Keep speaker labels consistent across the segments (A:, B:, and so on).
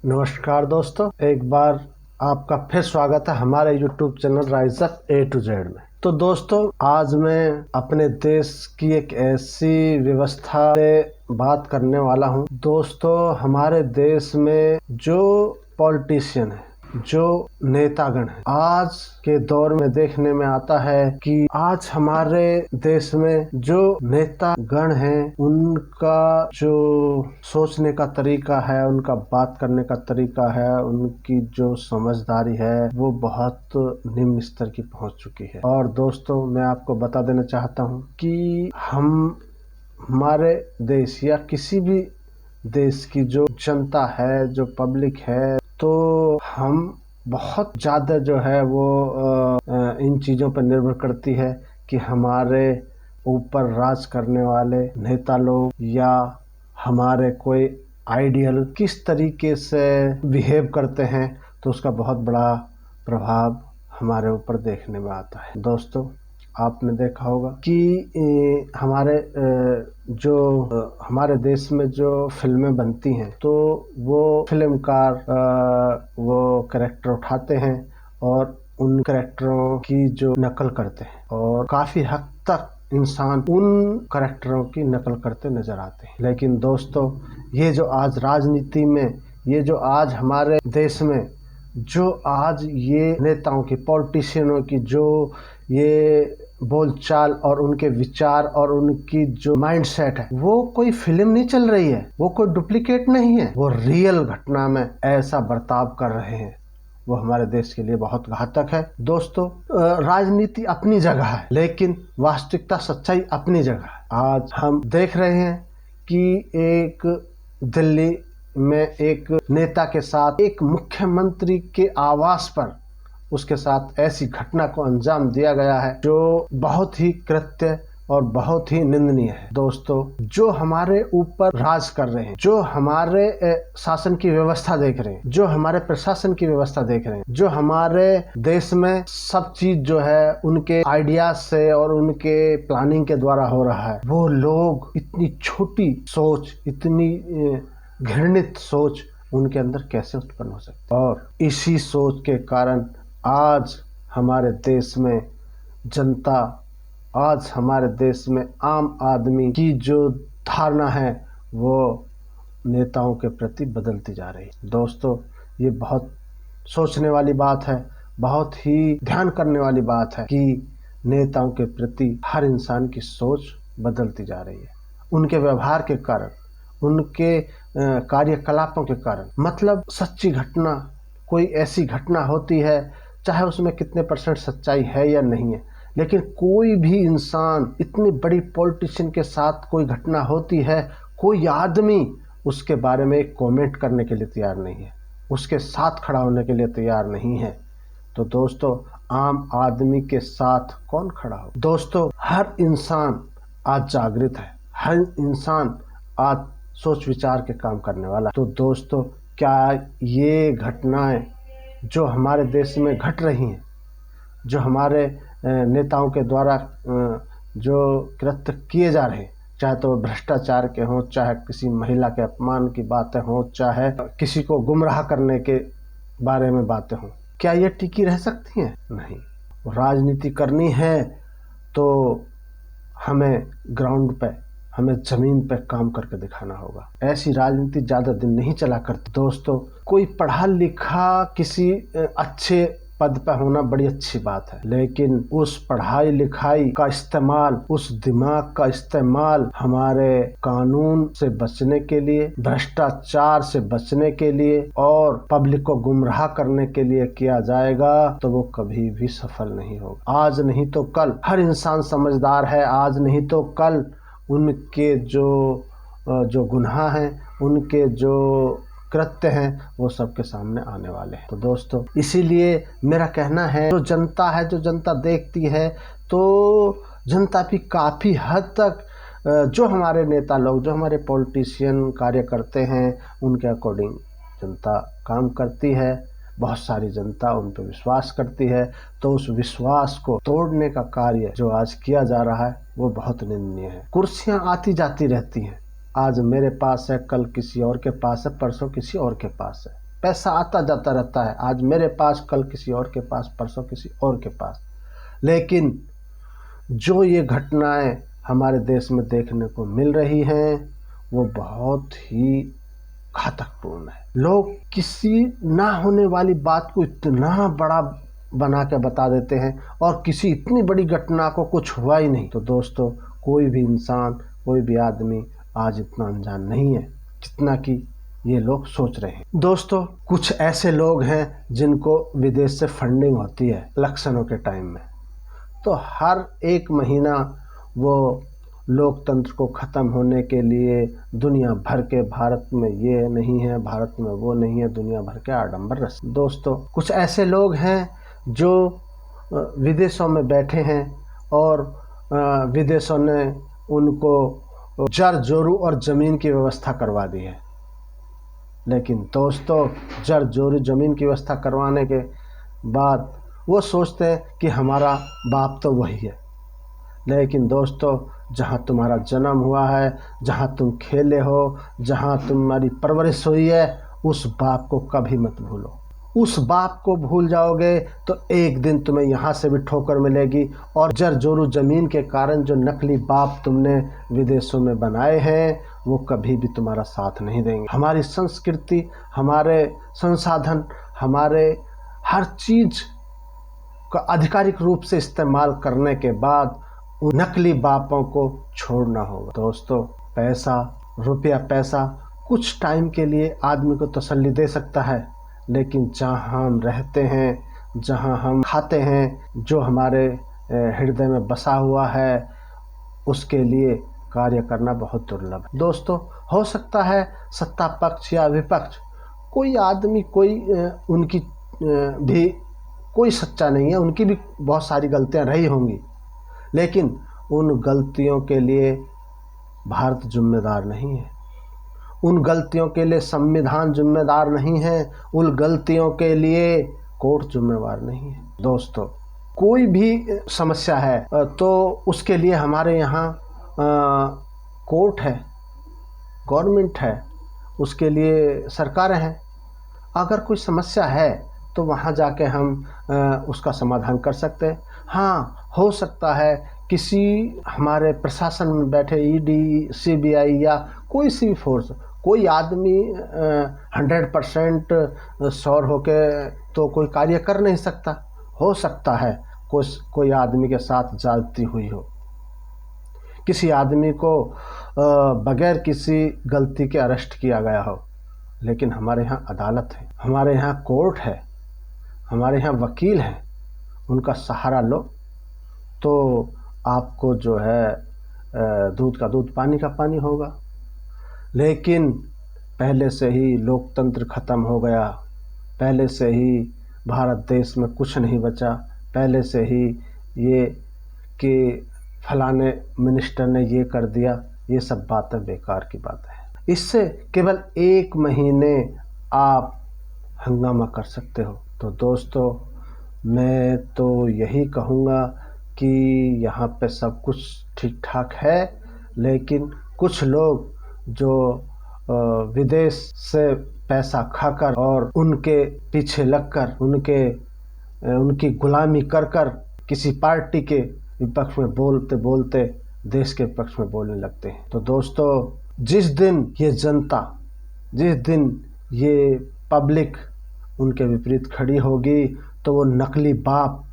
A: नमस्कार दोस्तों, एक बार आपका फिर स्वागत है हमारे YouTube channel rise up A to Z में। तो दोस्तों, आज मैं अपने देश की एक ऐसी व्यवस्था से बात करने वाला हूं। दोस्तों, हमारे देश में जो पॉलिटिशियन है, जो नेतागण है, आज के दौर में देखने में आता है कि आज हमारे देश में जो नेतागण हैं, उनका जो सोचने का तरीका है, उनका बात करने का तरीका है, उनकी जो समझदारी है, वो बहुत निम्न स्तर की पहुंच चुकी है। और दोस्तों, मैं आपको बता देना चाहता हूं कि हमारे देश या किसी भी देश की जो जनता है, जो पब्लिक है, तो हम बहुत ज़्यादा जो है वो इन चीज़ों पर निर्भर करती है कि हमारे ऊपर राज करने वाले नेता लोग या हमारे कोई आइडियल किस तरीके से बिहेव करते हैं, तो उसका बहुत बड़ा प्रभाव हमारे ऊपर देखने में आता है। दोस्तों, आपने देखा होगा कि हमारे देश में जो फिल्में बनती हैं, तो वो फिल्मकार वो कैरेक्टर उठाते हैं और उन कैरेक्टरों की जो नकल करते हैं, और काफ़ी हद तक इंसान उन कैरेक्टरों की नकल करते नजर आते हैं। लेकिन दोस्तों, ये जो आज राजनीति में, ये जो आज हमारे देश में जो आज ये नेताओं की, पॉलिटिशियनों की जो ये बोलचाल और उनके विचार और उनकी जो माइंडसेट है, वो कोई फिल्म नहीं चल रही है, वो कोई डुप्लीकेट नहीं है, वो रियल घटना में ऐसा बर्ताव कर रहे हैं। वो हमारे देश के लिए बहुत घातक है। दोस्तों, राजनीति अपनी जगह है, लेकिन वास्तविकता, सच्चाई अपनी जगह है। आज हम देख रहे हैं कि एक दिल्ली में एक नेता के साथ, एक मुख्यमंत्री के आवास पर उसके साथ ऐसी घटना को अंजाम दिया गया है जो बहुत ही कृत्य और बहुत ही निंदनीय है। दोस्तों, जो हमारे ऊपर राज कर रहे हैं, जो हमारे शासन की व्यवस्था देख रहे हैं, जो हमारे प्रशासन की व्यवस्था देख रहे हैं, जो हमारे देश में सब चीज जो है उनके आइडियाज से और उनके प्लानिंग के द्वारा हो रहा है, वो लोग इतनी छोटी सोच, इतनी घृणित सोच उनके अंदर कैसे उत्पन्न हो सकती है। और इसी सोच के कारण आज हमारे देश में जनता, आज हमारे देश में आम आदमी की जो धारणा है वो नेताओं के प्रति बदलती जा रही है। दोस्तों, ये बहुत सोचने वाली बात है, बहुत ही ध्यान करने वाली बात है कि नेताओं के प्रति हर इंसान की सोच बदलती जा रही है, उनके व्यवहार के कारण, उनके कार्यकलापों के कारण। मतलब सच्ची घटना, कोई ऐसी घटना होती है, चाहे उसमें कितने % सच्चाई है या नहीं है, लेकिन कोई भी इंसान, इतनी बड़ी पॉलिटिशियन के साथ कोई घटना होती है, कोई आदमी उसके बारे में एक कमेंट करने के लिए तैयार नहीं है, उसके साथ खड़ा होने के लिए तैयार नहीं है। तो दोस्तों, आम आदमी के साथ कौन खड़ा हो? दोस्तों, हर इंसान आज जागृत है, हर इंसान आज सोच विचार के काम करने वाला। तो दोस्तों, क्या ये घटनाएं जो हमारे देश में घट रही हैं, जो हमारे नेताओं के द्वारा जो कृत्य किए जा रहे हैं, चाहे तो भ्रष्टाचार के हों, चाहे किसी महिला के अपमान की बातें हों, चाहे किसी को गुमराह करने के बारे में बातें हों, क्या ये टिकी रह सकती हैं? नहीं। राजनीति करनी है तो हमें ग्राउंड पे, हमें जमीन पे काम करके दिखाना होगा। ऐसी राजनीति ज्यादा दिन नहीं चला करती। दोस्तों, कोई पढ़ा लिखा किसी अच्छे पद पर होना बड़ी अच्छी बात है, लेकिन उस पढ़ाई लिखाई का इस्तेमाल, उस दिमाग का इस्तेमाल हमारे कानून से बचने के लिए, भ्रष्टाचार से बचने के लिए और पब्लिक को गुमराह करने के लिए किया जाएगा तो वो कभी भी सफल नहीं होगा। आज नहीं तो कल हर इंसान समझदार है, आज नहीं तो कल उनके जो गुनाह हैं, उनके जो कृत्य हैं, वो सबके सामने आने वाले हैं। तो दोस्तों, इसीलिए मेरा कहना है, जो जनता है, जो जनता देखती है, तो जनता भी काफ़ी हद तक जो हमारे नेता लोग, जो हमारे पॉलिटिशियन कार्य करते हैं, उनके अकॉर्डिंग जनता काम करती है। बहुत सारी जनता उन पर विश्वास करती है। तो उस विश्वास को तोड़ने का कार्य जो आज किया जा रहा है वो बहुत निंदनीय है। कुर्सियां आती जाती रहती हैं, आज मेरे पास है, कल किसी और के पास है, परसों किसी और के पास है। पैसा आता जाता रहता है, आज मेरे पास, कल किसी और के पास, परसों किसी और के पास। लेकिन जो ये घटनाएं हमारे देश में देखने को मिल रही हैं वो बहुत ही घातकपूर्ण है। लोग किसी ना होने वाली बात को इतना बड़ा बना के बता देते हैं और किसी इतनी बड़ी घटना को कुछ हुआ ही नहीं। तो दोस्तों, कोई भी इंसान, कोई भी आदमी आज इतना अनजान नहीं है जितना कि ये लोग सोच रहे हैं। दोस्तों, कुछ ऐसे लोग हैं जिनको विदेश से फंडिंग होती है इलेक्शनों के टाइम में, तो हर एक महीना वो लोकतंत्र को ख़त्म होने के लिए दुनिया भर के, भारत में ये नहीं है, भारत में वो नहीं है, दुनिया भर के आडंबर रच। दोस्तों, कुछ ऐसे लोग हैं जो विदेशों में बैठे हैं और विदेशों ने उनको जर जोरू और ज़मीन की व्यवस्था करवा दी है। लेकिन दोस्तों, जर जोरू ज़मीन की व्यवस्था करवाने के बाद वो सोचते हैं कि हमारा बाप तो वही है। लेकिन दोस्तों, जहाँ तुम्हारा जन्म हुआ है, जहाँ तुम खेले हो, जहाँ तुम्हारी परवरिश हुई है, उस बाप को कभी मत भूलो। उस बाप को भूल जाओगे तो एक दिन तुम्हें यहाँ से भी ठोकर मिलेगी और जर जोरू ज़मीन के कारण जो नकली बाप तुमने विदेशों में बनाए हैं वो कभी भी तुम्हारा साथ नहीं देंगे। हमारी संस्कृति, हमारे संसाधन, हमारे हर चीज़ का आधिकारिक रूप से इस्तेमाल करने के बाद उन नकली बापों को छोड़ना होगा। दोस्तों, पैसा, रुपया पैसा कुछ टाइम के लिए आदमी को तसल्ली दे सकता है, लेकिन जहाँ हम रहते हैं, जहाँ हम खाते हैं, जो हमारे हृदय में बसा हुआ है, उसके लिए कार्य करना बहुत दुर्लभ है। दोस्तों, हो सकता है सत्ता पक्ष या विपक्ष, कोई आदमी, कोई उनकी भी कोई सच्चा नहीं है, उनकी भी बहुत सारी गलतियां रही होंगी, लेकिन उन गलतियों के लिए भारत जिम्मेदार नहीं है, उन गलतियों के लिए संविधान जिम्मेदार नहीं है, उन गलतियों के लिए कोर्ट जिम्मेवार नहीं है। दोस्तों, कोई भी समस्या है तो उसके लिए हमारे यहाँ कोर्ट है, गवर्नमेंट है, उसके लिए सरकारें हैं। अगर कोई समस्या है तो वहाँ जाके हम उसका समाधान कर सकते हैं। हाँ, हो सकता है किसी हमारे प्रशासन में बैठे ईडी, सीबीआई या कोई सी भी फोर्स, कोई आदमी 100% श्योर होके तो कोई कार्य कर नहीं सकता। हो सकता है कोई आदमी के साथ ज्यादती हुई हो, किसी आदमी को बगैर किसी गलती के अरेस्ट किया गया हो, लेकिन हमारे यहाँ अदालत है, हमारे यहाँ कोर्ट है, हमारे यहाँ वकील हैं, उनका सहारा लो तो आपको जो है दूध का दूध, पानी का पानी होगा। लेकिन पहले से ही लोकतंत्र ख़त्म हो गया, पहले से ही भारत देश में कुछ नहीं बचा, पहले से ही ये कि फलाने मिनिस्टर ने ये कर दिया, ये सब बातें बेकार की बात है। इससे केवल 1 महीने आप हंगामा कर सकते हो। तो दोस्तों, मैं तो यही कहूँगा कि यहाँ पे सब कुछ ठीक ठाक है, लेकिन कुछ लोग जो विदेश से पैसा खाकर और उनके पीछे लगकर, उनकी गुलामी कर कर किसी पार्टी के विपक्ष में बोलते बोलते देश के पक्ष में बोलने लगते हैं। तो दोस्तों, जिस दिन ये जनता, जिस दिन ये पब्लिक उनके विपरीत खड़ी होगी तो वो नकली बाप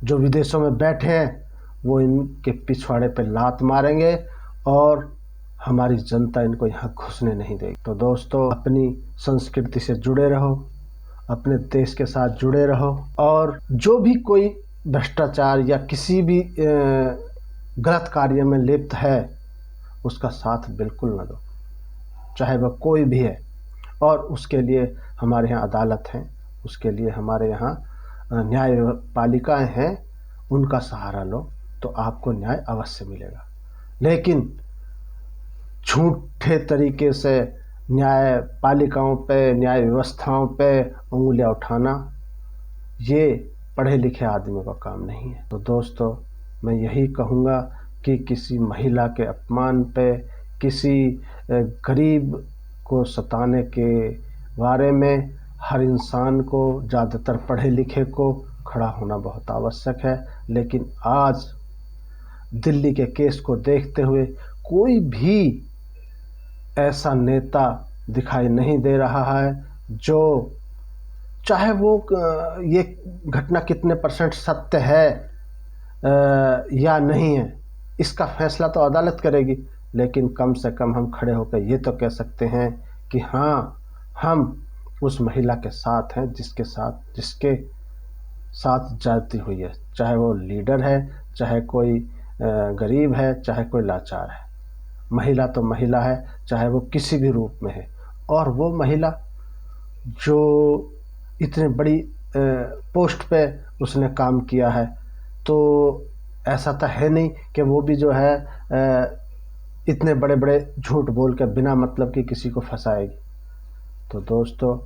A: जो विदेशों में बैठे हैं वो इनके पिछवाड़े पे लात मारेंगे और हमारी जनता इनको यहाँ घुसने नहीं देगी। तो दोस्तों, अपनी संस्कृति से जुड़े रहो, अपने देश के साथ जुड़े रहो और जो भी कोई भ्रष्टाचार या किसी भी गलत कार्य में लिप्त है उसका साथ बिल्कुल न दो, चाहे वह कोई भी है। और उसके लिए हमारे यहाँ अदालत है, उसके लिए हमारे यहाँ न्यायपालिकाएं हैं, उनका सहारा लो तो आपको न्याय अवश्य मिलेगा। लेकिन झूठे तरीके से न्यायपालिकाओं पे, न्याय व्यवस्थाओं पे उंगलियां उठाना, ये पढ़े लिखे आदमियों का काम नहीं है। तो दोस्तों, मैं यही कहूँगा कि किसी महिला के अपमान पे, किसी गरीब को सताने के बारे में हर इंसान को, ज़्यादातर पढ़े लिखे को खड़ा होना बहुत आवश्यक है। लेकिन आज दिल्ली के केस को देखते हुए कोई भी ऐसा नेता दिखाई नहीं दे रहा है जो, चाहे वो ये घटना कितने परसेंट सत्य है या नहीं है, इसका फैसला तो अदालत करेगी, लेकिन कम से कम हम खड़े होकर ये तो कह सकते हैं कि हाँ, हम उस महिला के साथ हैं जिसके साथ ज्यादती हुई है, चाहे वो लीडर है, चाहे कोई गरीब है, चाहे कोई लाचार है। महिला तो महिला है, चाहे वो किसी भी रूप में है। और वो महिला जो इतनी बड़ी पोस्ट पे उसने काम किया है, तो ऐसा तो है नहीं कि वो भी जो है इतने बड़े बड़े झूठ बोल कर बिना मतलब कि किसी को फंसाएगी। तो दोस्तों,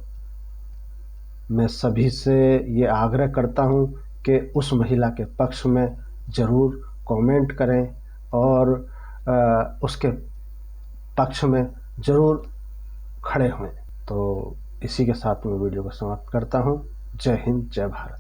A: मैं सभी से ये आग्रह करता हूँ कि उस महिला के पक्ष में ज़रूर कमेंट करें और उसके पक्ष में ज़रूर खड़े हों। तो इसी के साथ मैं वीडियो को समाप्त करता हूँ। जय हिंद, जय भारत।